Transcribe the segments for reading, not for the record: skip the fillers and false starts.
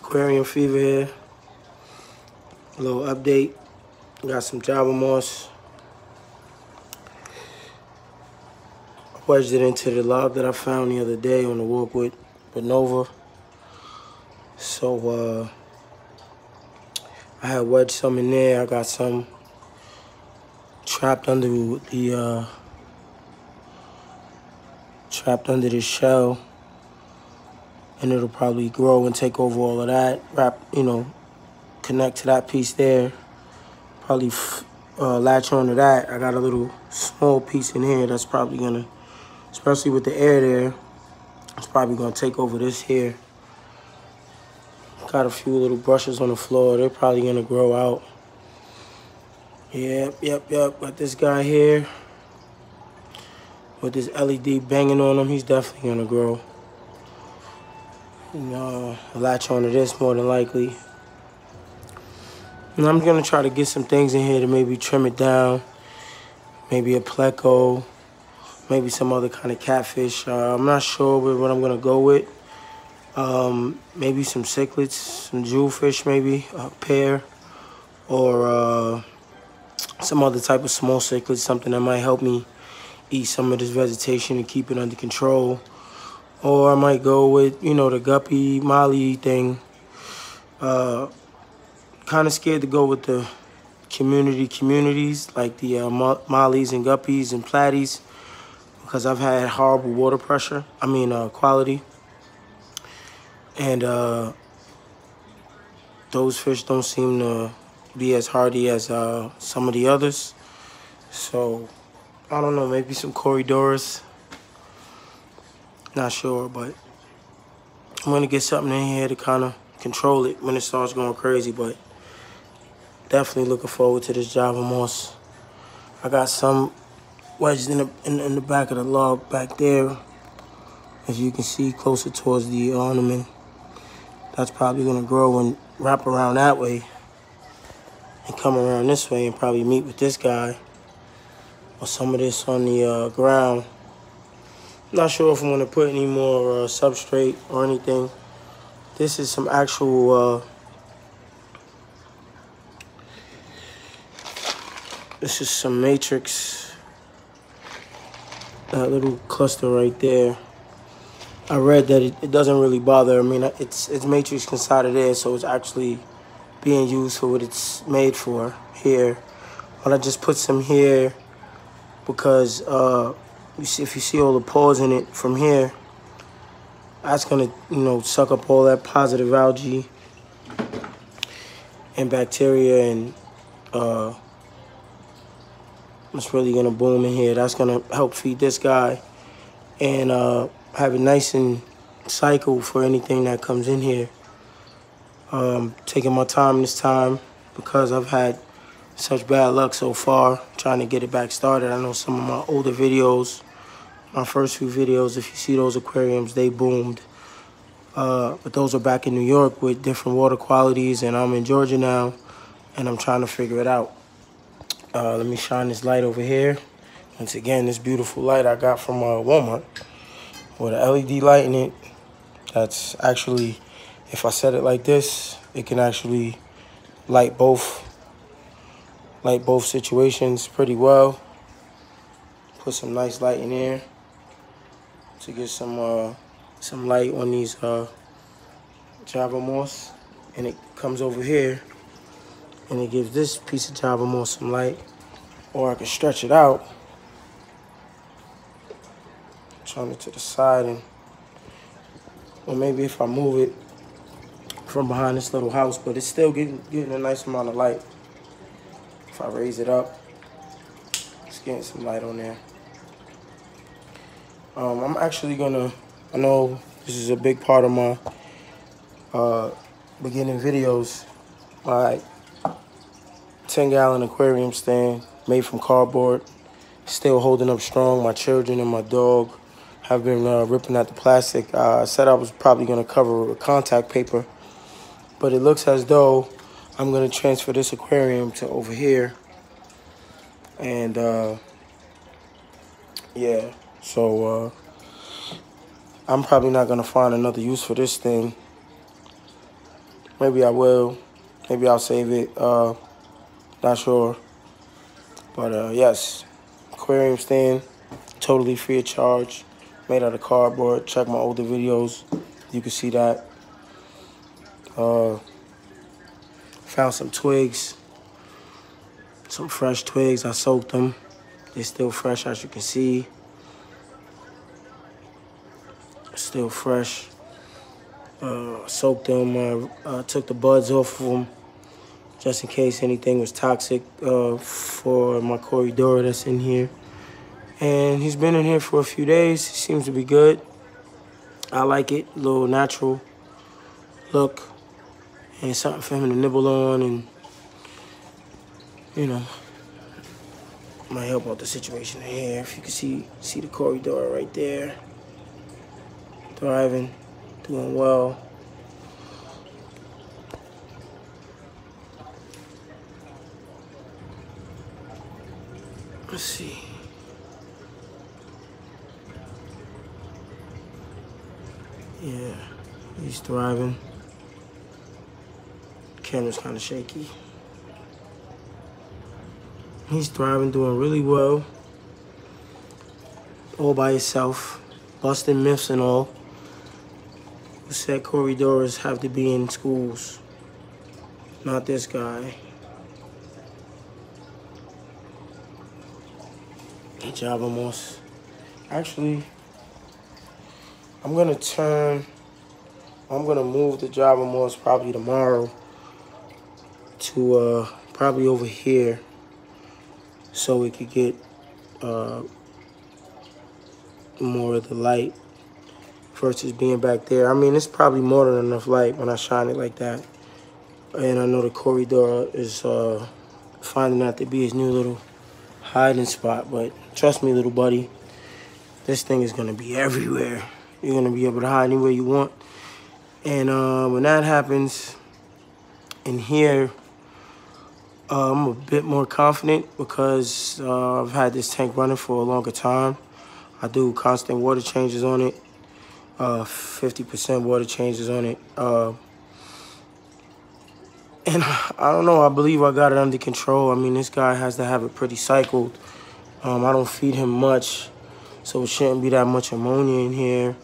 Aquarium fever here. A little update. Got some Java moss. I wedged it into the log that I found the other day on the walk with Nova. So I had wedged some in there. I got some trapped under the shell, and it'll probably grow and take over all of that. Connect to that piece there. Probably latch onto that. I got a little small piece in here that's probably gonna, especially with the air there, it's probably gonna take over this here. Got a few little brushes on the floor. They're probably gonna grow out. Yep. Got this guy here with this LED banging on him. He's definitely gonna grow. Latch onto this more than likely. And I'm gonna try to get some things in here to maybe trim it down. Maybe a pleco, maybe some other kind of catfish. I'm not sure what I'm gonna go with. Maybe some cichlids, some jewelfish, maybe a pair, or some other type of small cichlid, something that might help me eat some of this vegetation and keep it under control. Or I might go with, the guppy molly thing. Kind of scared to go with the communities, like the mollies and guppies and platies, because I've had horrible water pressure, quality. And those fish don't seem to be as hardy as some of the others. So, I don't know, maybe some corridors. Not sure, but I'm gonna get something in here to kind of control it when it starts going crazy, but definitely looking forward to this Java moss. I got some wedged in the back of the log back there, as you can see, closer towards the ornament. That's probably gonna grow and wrap around that way and come around this way and probably meet with this guy or some of this on the ground. Not sure if I'm gonna put any more substrate or anything. This is some actual, this is some matrix, that little cluster right there. I read that it doesn't really bother. It's matrix inside of there, so it's actually being used for what it's made for here. But I just put some here because if you see all the pores in it from here, that's gonna, suck up all that positive algae and bacteria, and it's really gonna boom in here. That's gonna help feed this guy and have a nice and cycle for anything that comes in here. Taking my time this time because I've had such bad luck so far trying to get it back started. I know some of my older videos, my first few videos, if you see those aquariums, they boomed. But those are back in New York with different water qualities, and I'm in Georgia now, and I'm trying to figure it out. Let me shine this light over here. Once again, this beautiful light I got from Walmart with an LED light in it. That's actually, if I set it like this, it can actually light both situations pretty well. Put some nice light in there to get some light on these Java moss, and it comes over here and it gives this piece of Java moss some light. Or I can stretch it out, turn it to the side, and or maybe if I move it from behind this little house, but it's still getting a nice amount of light. If I raise it up, it's getting some light on there. I'm actually gonna, I know this is a big part of my beginning videos, my 10-gallon aquarium stand made from cardboard, still holding up strong. My children and my dog have been ripping at the plastic. I said I was probably gonna cover it with contact paper, but it looks as though I'm gonna transfer this aquarium to over here. And yeah, so I'm probably not gonna find another use for this thing Maybe I will. Maybe I'll save it. Not sure. But yes, aquarium stand, totally free of charge. Made out of cardboard. Check my older videos. You can see that. Found some twigs. Some fresh twigs. I soaked them. They're still fresh, as you can see. Still fresh. Soaked them. Took the buds off of them, just in case anything was toxic for my Corridor that's in here. And he's been in here for a few days. He seems to be good. I like it. A little natural look. And something for him to nibble on and, you know, might help out the situation in here. If you can see the Corridor right there. Thriving, doing well. Let's see. Yeah, he's thriving. Camera's kind of shaky. He's thriving, doing really well. All by himself, busting myths and all. Who said corridors have to be in schools? Not this guy. Java moss. Actually, I'm gonna move the Java moss probably tomorrow to probably over here so we could get more of the light versus being back there. I mean, it's probably more than enough light when I shine it like that. And I know the Corridor is finding that to be his new little hiding spot, but trust me, little buddy, this thing is gonna be everywhere. You're gonna be able to hide anywhere you want. And when that happens, in here, I'm a bit more confident because I've had this tank running for a longer time. I do constant water changes on it, 50% water changes on it. And I don't know, I believe I got it under control. I mean, this guy has to have it pretty cycled. I don't feed him much, so it shouldn't be that much ammonia in here.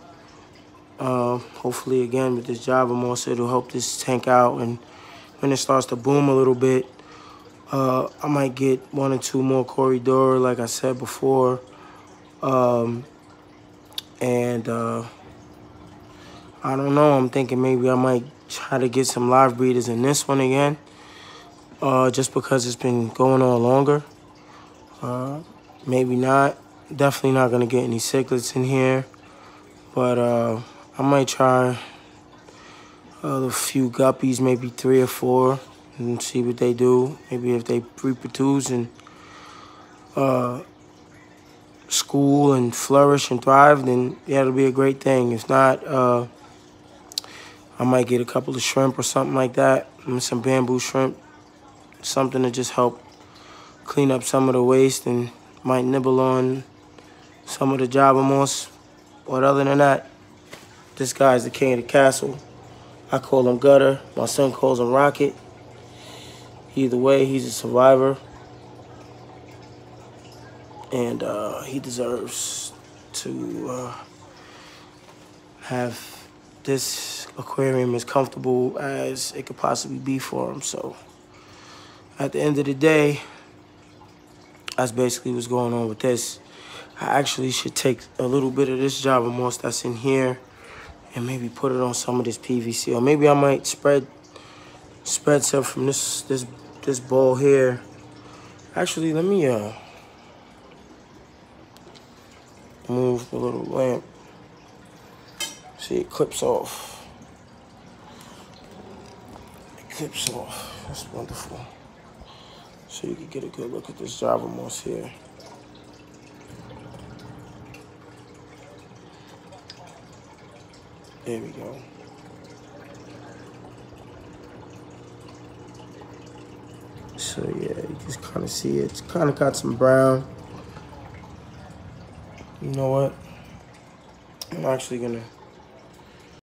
Hopefully, again, with this Java moss, it'll help this tank out. And when it starts to boom a little bit, I might get 1 or 2 more Corridor, like I said before. I don't know, I'm thinking maybe I might try to get some live breeders in this one again, just because it's been going on longer. Maybe not. Definitely not gonna get any cichlids in here, but I might try a few guppies, maybe 3 or 4, and see what they do. Maybe if they reproduce and school and flourish and thrive, then yeah, it'll be a great thing. If not, I might get a couple of shrimp or something like that, some bamboo shrimp, something to just help clean up some of the waste, and might nibble on some of the Java moss. But other than that, this guy's the king of the castle. I call him Gutter. My son calls him Rocket. Either way, he's a survivor. And he deserves to have this aquarium as comfortable as it could possibly be for him. So at the end of the day, that's basically what's going on with this. I actually should take a little bit of this Java moss that's in here and maybe put it on some of this PVC, or maybe I might spread some from this bowl here. Actually, let me move the little lamp. See, it clips off. It clips off. That's wonderful. So you can get a good look at this Java moss here. There we go. So yeah, you just kind of see it. It's kind of got some brown. You know what? I'm actually gonna